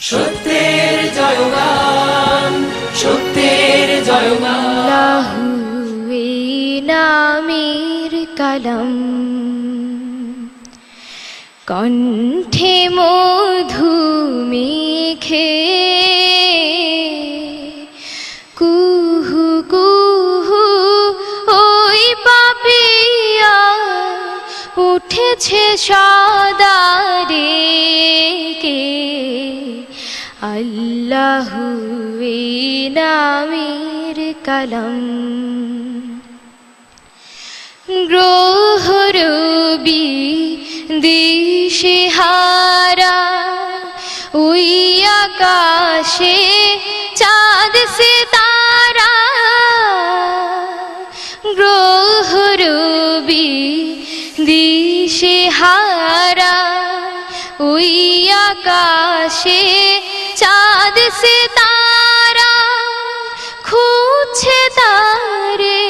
সত্যের জয়গান, সত্যের জয়গান। আল্লাহু এই নামের কলম, কণ্ঠে মধু মেখে কুহু কুহু ওই পাপিয়া উঠেছে সদা রেগে। আল্লাহু এই নামের কলম, গ্রহ রবি দিশেহারা ওই আকাশে চাঁদ সিতারা। গ্রহ রবি দিশেহারা ওই আকাশে চাঁদ সিতারা। খুঁজছে তারে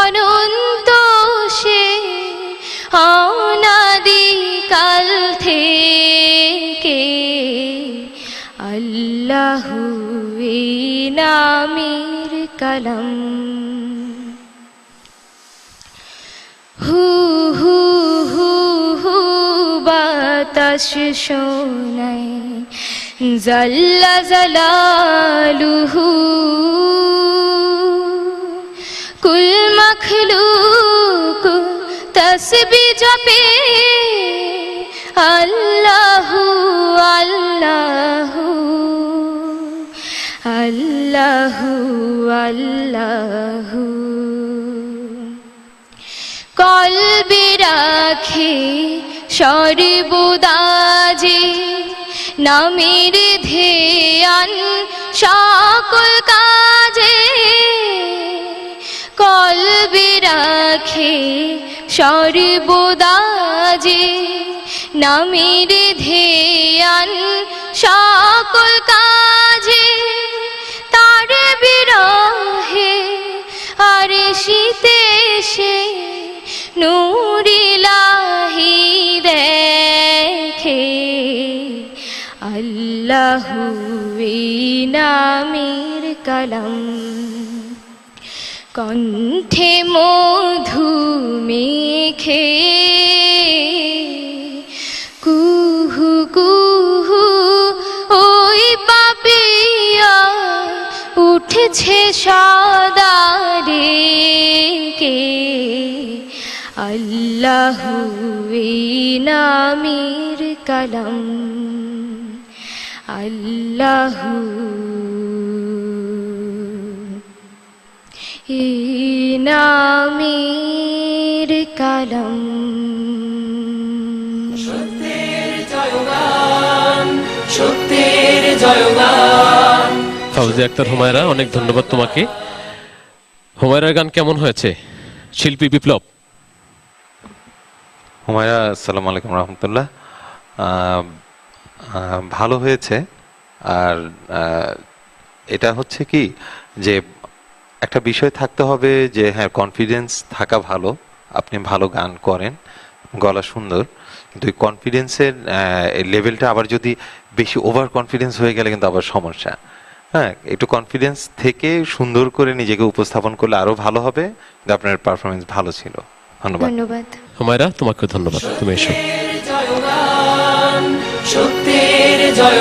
অনন্ত সে অনাদিকাল থেকে। আল্লাহু এই নামের কলম, হু হু হু হু বাতাস শোনায় জাল্লা জালালুহু। কুল মখলুক তসবিহ জপে আল্লাহু আল্লাহু আল্লাহু আল্লাহু। কলবে রাখে সর্বদা যে নামের ধ্যান সকল কাজে। কলবে রাখে সর্বদা যে নামের ধ্যান সকল কাজে। তার বিরহে আর শীতে সে নূর ইলাহি দেখে। আল্লাহু এই নামের কলম, কণ্ঠে মধু মেখে কুহু কুহু ওই পাপিয়া উঠেছে সদা রেগে। আল্লাহু এই নামের কলম, আল্লাহু এই নামের কলম। সত্যের জয়গান, সত্যের জয়গান। ফাউজিয়া আক্তার হুমায়রা, অনেক ধন্যবাদ তোমাকে। হুমায়রার গান কেমন হয়েছে? শিল্পী বিপ্লব। হুমায়রা, আসসালামু আলাইকুম রহমতুল্লাহ। ভালো হয়েছে। আর এটা হচ্ছে কি যে একটা বিষয় থাকতে হবে যে হ্যাঁ, কনফিডেন্স থাকা ভালো। আপনি ভালো গান করেন, গলা সুন্দর, কিন্তু এই কনফিডেন্সের লেভেলটা আবার যদি বেশি ওভার কনফিডেন্স হয়ে গেলে কিন্তু আবার সমস্যা। হ্যাঁ, একটু কনফিডেন্স থেকে সুন্দর করে নিজেকে উপস্থাপন করলে আরো ভালো হবে। আপনার পারফরমেন্স ভালো ছিল। ধন্যবাদ। ধন্যবাদ হুমায়রা, তোমাকে ধন্যবাদ। তুমি এসো। সত্যের জয়গান, সত্যের জয়।